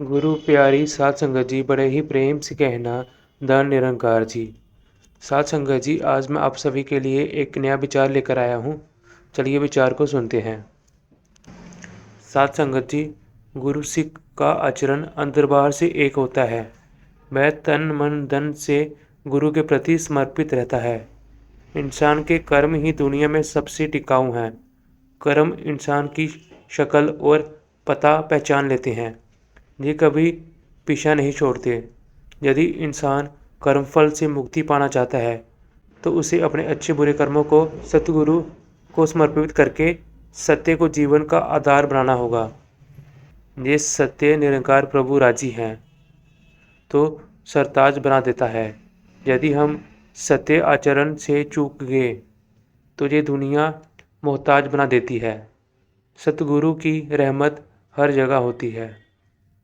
गुरु प्यारी साध संगत जी, बड़े ही प्रेम से कहना दान निरंकार जी। साध संगत जी, आज मैं आप सभी के लिए एक नया विचार लेकर आया हूँ। चलिए विचार को सुनते हैं। साध संगत जी, गुरु सिख का आचरण अंतर बाहर से एक होता है। वह तन मन धन से गुरु के प्रति समर्पित रहता है। इंसान के कर्म ही दुनिया में सबसे टिकाऊ हैं। कर्म इंसान की शक्ल और पता पहचान लेते हैं। ये कभी पीछा नहीं छोड़ते। यदि इंसान कर्मफल से मुक्ति पाना चाहता है तो उसे अपने अच्छे बुरे कर्मों को सतगुरु को समर्पित करके सत्य को जीवन का आधार बनाना होगा। ये सत्य निरंकार प्रभु राजी हैं तो सरताज बना देता है। यदि हम सत्य आचरण से चूक गए तो ये दुनिया मोहताज बना देती है। सतगुरु की रहमत हर जगह होती है।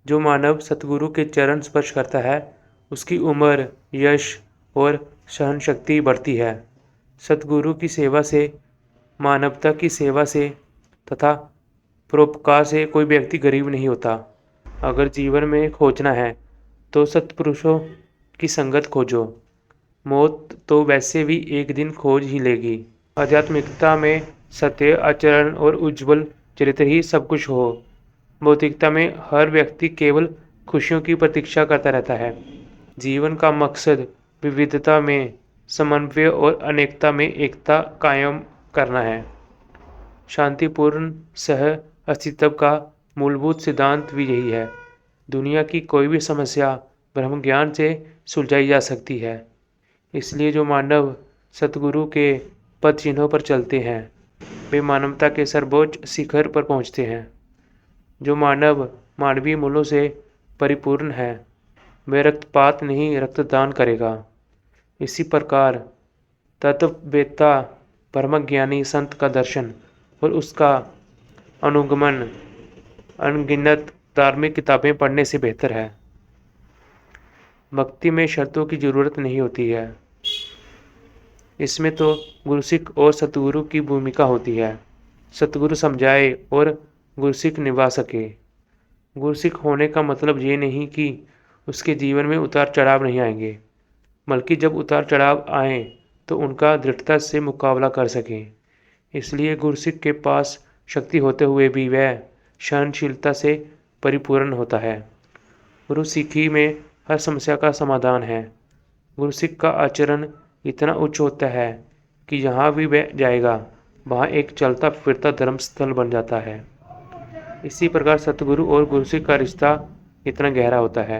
जो मानव सतगुरु के चरण स्पर्श करता है उसकी उम्र, यश और सहन शक्ति बढ़ती है। सतगुरु की सेवा से, मानवता की सेवा से तथा परोपकार से कोई व्यक्ति गरीब नहीं होता। अगर जीवन में खोजना है तो सत्पुरुषों की संगत खोजो। मौत तो वैसे भी एक दिन खोज ही लेगी। आध्यात्मिकता में सत्य आचरण और उज्जवल चरित्र ही सब कुछ हो। भौतिकता में हर व्यक्ति केवल खुशियों की प्रतीक्षा करता रहता है। जीवन का मकसद विविधता में समन्वय और अनेकता में एकता कायम करना है। शांतिपूर्ण सह अस्तित्व का मूलभूत सिद्धांत भी यही है। दुनिया की कोई भी समस्या ब्रह्म ज्ञान से सुलझाई जा सकती है। इसलिए जो मानव सतगुरु के पद चिन्हों पर चलते हैं वे मानवता के सर्वोच्च शिखर पर पहुंचते हैं। जो मानव मानवीय मूल्यों से परिपूर्ण है वह रक्तपात नहीं रक्तदान करेगा। इसी प्रकार तत्ववेत्ता परमज्ञानी संत का दर्शन और उसका अनुगमन अनगिनत धार्मिक किताबें पढ़ने से बेहतर है। भक्ति में शर्तों की जरूरत नहीं होती है। इसमें तो गुरुसिख और सतगुरु की भूमिका होती है। सतगुरु समझाए और गुरुसिख निभा सके। गुरुसिख होने का मतलब ये नहीं कि उसके जीवन में उतार चढ़ाव नहीं आएंगे, बल्कि जब उतार चढ़ाव आए तो उनका दृढ़ता से मुकाबला कर सके। इसलिए गुरुसिख के पास शक्ति होते हुए भी वह सहनशीलता से परिपूर्ण होता है। गुरुसिखी में हर समस्या का समाधान है। गुरुसिख का आचरण इतना उच्च होता है कि जहाँ भी वह जाएगा वहाँ एक चलता फिरता धर्मस्थल बन जाता है। इसी प्रकार सतगुरु और गुरुसिख का रिश्ता इतना गहरा होता है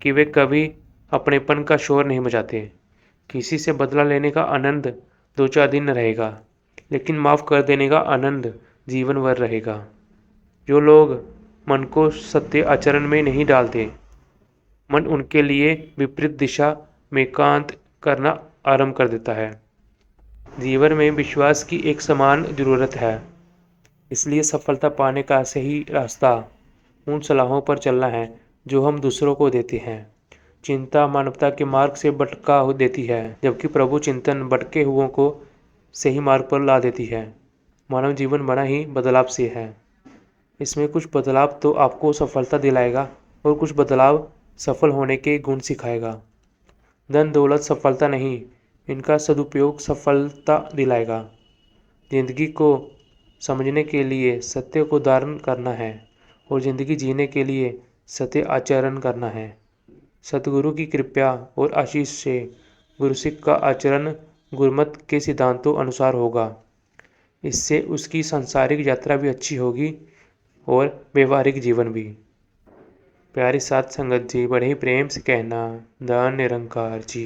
कि वे कभी अपनेपन का शोर नहीं मचाते। किसी से बदला लेने का आनंद 2-4 दिन रहेगा, लेकिन माफ़ कर देने का आनंद जीवन भर रहेगा। जो लोग मन को सत्य आचरण में नहीं डालते, मन उनके लिए विपरीत दिशा में कांत करना आरंभ कर देता है। जीवन में विश्वास की एक समान जरूरत है। इसलिए सफलता पाने का सही रास्ता उन सलाहों पर चलना है जो हम दूसरों को देते हैं। चिंता मानवता के मार्ग से भटका देती है, जबकि प्रभु चिंतन भटके हुओं को सही मार्ग पर ला देती है। मानव जीवन बना ही बदलाव से है। इसमें कुछ बदलाव तो आपको सफलता दिलाएगा और कुछ बदलाव सफल होने के गुण सिखाएगा। धन दौलत सफलता नहीं, इनका सदुपयोग सफलता दिलाएगा। जिंदगी को समझने के लिए सत्य को धारण करना है और जिंदगी जीने के लिए सत्य आचरण करना है। सतगुरु की कृपा और आशीष से गुरुसिख का आचरण गुरमत के सिद्धांतों अनुसार होगा। इससे उसकी सांसारिक यात्रा भी अच्छी होगी और व्यवहारिक जीवन भी। प्यारी साध संगत जी, बड़े ही प्रेम से कहना दान निरंकार जी।